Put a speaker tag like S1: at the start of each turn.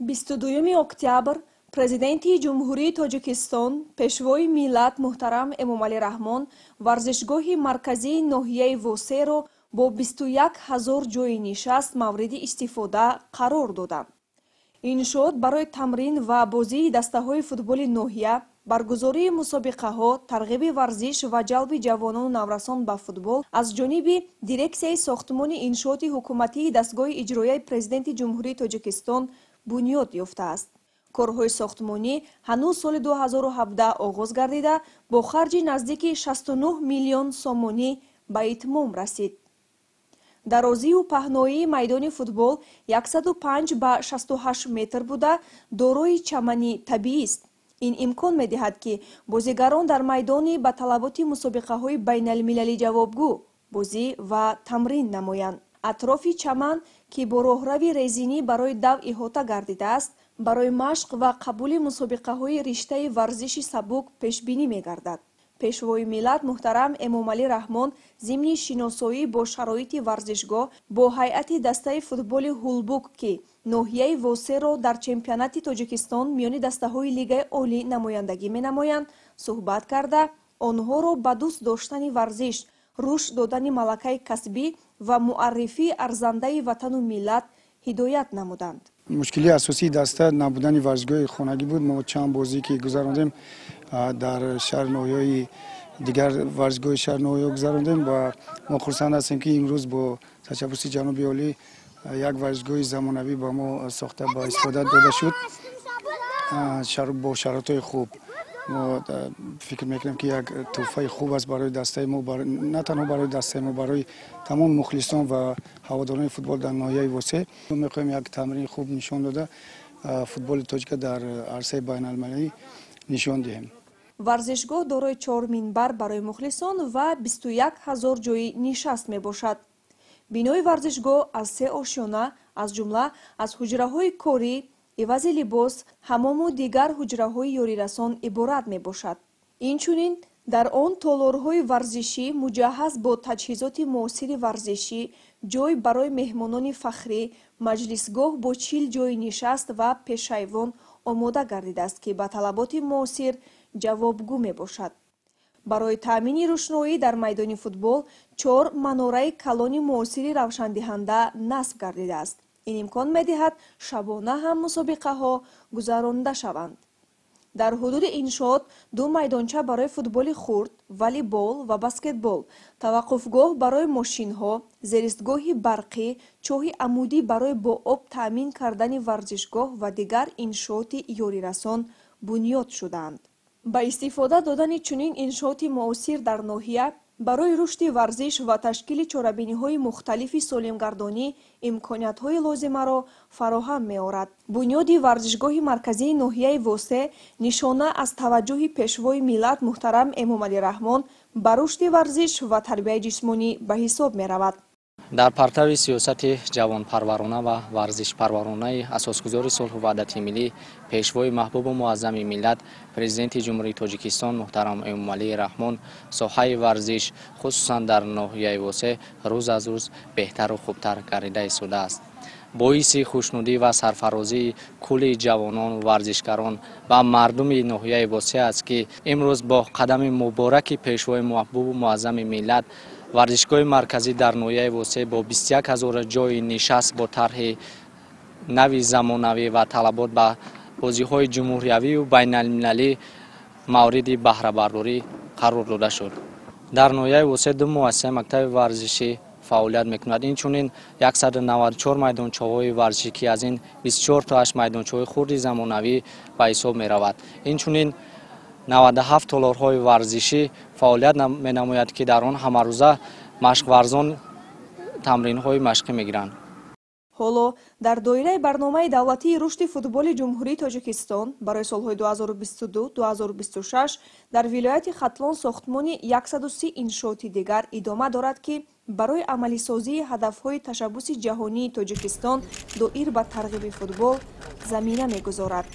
S1: 22 октябр президенти ҷумҳурии Тоҷикистон пешвои миллат муҳтарам Эмомалӣ Раҳмон варзишгоҳи марказии ноҳияи Восеро бо 21 000 ҷойи нишаст мавриди истифода қарор доданд. Иншоот барои тамрин ва бозии дастаҳои футболи ноҳия, баргузории мусобиқаҳо, тарғиби варзиш ва ҷалби ҷавонону наврасон ба футбол аз ҷониби дирексияи сохтмони иншооти ҳукуматии дастгоҳи иҷроияи президенти ҷумҳурии Тоҷикистон бунёд ёфтааст. корҳои сохтмонӣ ҳанӯз соли 2017 оғоз гардида бо харҷи наздики 69 миллион сомонӣ ба итмом расид. дарозию паҳноии майдони футбол 105 ба 68 метр буда дорои чамани табиист. ин имкон медиҳад ки бозигарон дар майдони ба талаботи мусобиқаҳои байналмилалӣ ҷавобгӯ бозӣ ва тамрин намоянд. атрофи чаман ки бо роҳрави резинӣ барои дав иҳота гардидааст, барои машқ ва қабули мусобиқаҳои риштаи варзиши сабук пешбинӣ мегардад. пешвои миллат муҳтарам Эмомалӣ Раҳмон зимни шиносоӣ бо шароити варзишгоҳ бо ҳайати дастаи футболи ҳулбук ки ноҳияи Восеро дар чемпионати Тоҷикистон миёни дастаҳои лигаи олӣ намояндагӣ менамоянд, суҳбат карда онҳоро ба дӯст доштани варзиш, рушд додани малакаи касбӣ ва муаррифии арзандаи ватану миллат ҳидоят намуданд.
S2: мушкили асосии даста набудани варзишгоҳи хонагӣ буд. мо чанд бозӣ ки гузарондем дар шаҳр ноҳияи дигар варзишгоҳи шаҳр ноҳия гузарондем ва мо хурсанд ҳастем ки имрӯз бо ташаббуси ҷаноби олӣ як варзишгоҳи замонавӣ ба мо сохта ба истифода дода шуд бо шароитҳои хуб. мо фикр мекунем ки як тӯҳфаи хуб аст барои дастаи мо, на танҳо барои дастаи мо, барои тамоми мухлисон ва ҳаводорони футбол дар ноҳияи Восе. мо мехоҳем як тамрини хуб нишон дода футболи тоҷика дар арсаи байналмилалӣ нишон диҳем.
S1: варзишгоҳ дорои 4 минбар барои мухлисон ва 21 000 ҷойи нишаст мебошад. бинои варзишгоҳ аз 3 ошёна, аз ҷумла аз ҳуҷраҳои корӣ, ивази либос, ҳаммому дигар ҳуҷраҳои ёрирасон иборат мебошад. инчунин дар он толорҳои варзишӣ муҷаҳҳаз бо таҷҳизоти муосири варзишӣ, ҷой барои меҳмонони фахрӣ, маҷлисгоҳ бо 40 ҷойи нишаст ва пешайвон омода гардидааст ки ба талаботи муосир ҷавобгӯ мебошад. барои таъмини рӯшноӣ дар майдони футбол 4 манораи калони муосири равшандиҳанда насб гардидааст. ин имкон медиҳад шабона ҳам мусобиқаҳо гузаронида шаванд. дар ҳудуди иншоот 2 майдонча барои футболи хурд, волейбол ва баскетбол, таваққуфгоҳ барои мошинҳо, зеристгоҳи барқӣ, чоҳи амудӣ барои бо об таъмин кардани варзишгоҳ ва дигар иншооти ёрирасон бунёд шудаанд. ба истифода додани чунин иншооти муосир дар ноҳия барои рушди варзиш ва ташкили чорабиниҳои мухталифи солимгардонӣ имкониятҳои лозимаро фароҳам меорад. бунёди варзишгоҳи марказии ноҳияи Восе нишона аз таваҷҷӯҳи пешвои миллат муҳтарам Эмомалӣ Раҳмон ба рушди варзиш ва тарбияи ҷисмонӣ ба ҳисоб меравад.
S3: дар партави сиёсати ҷавонпарварона ва варзишпарваронаи асосгузори сулҳу ваҳдати миллӣ пешвои маҳбубу муаззами миллат президенти ҷумҳурии Тоҷикистон муҳтарам Эмомалӣ Раҳмон соҳаи варзиш хусусан дар ноҳияи Восе рӯз аз рӯз беҳтару хубтар гардида истодааст. боиси хушнудӣ ва сарфарозии кулли ҷавонон варзишгарон ва мардуми ноҳияи Восе аст ки имрӯз бо қадами мубораки пешвои маҳбубу муаззами миллат варзишгоҳи марказӣ дар ноҳияи Восе бо 21 000 ҷойи нишаст бо тарҳи нави замонавӣ ва талабот ба бозиҳои ҷумҳуриявию байналмилалӣ мавриди баҳрабардорӣ қарор дода шуд. дар ноҳияи Восе 2 муассисаи мактаби варзишӣ фаъолият мекунад. инчунин 194 майдончаҳои варзишӣ ки аз ин 24 то 8 майдончаҳои хурди замонавӣ ба ҳисоб меравад. инчунин 97 толорҳои варзишӣ фаъолият менамояд ки дар он ҳамарӯза машқварзон тамринҳои машқӣ мегиранд.
S1: ҳоло дар доираи барномаи давлатии рушди футболи ҷумҳурии Тоҷикистон барои солҳои 2022-2026 дар вилояти Хатлон сохтмони 130 иншооти дигар идома дорад ки барои амалисозии ҳадафҳои ташаббуси ҷаҳонии Тоҷикистон доир ба тарғиби футбол замина мегузорад.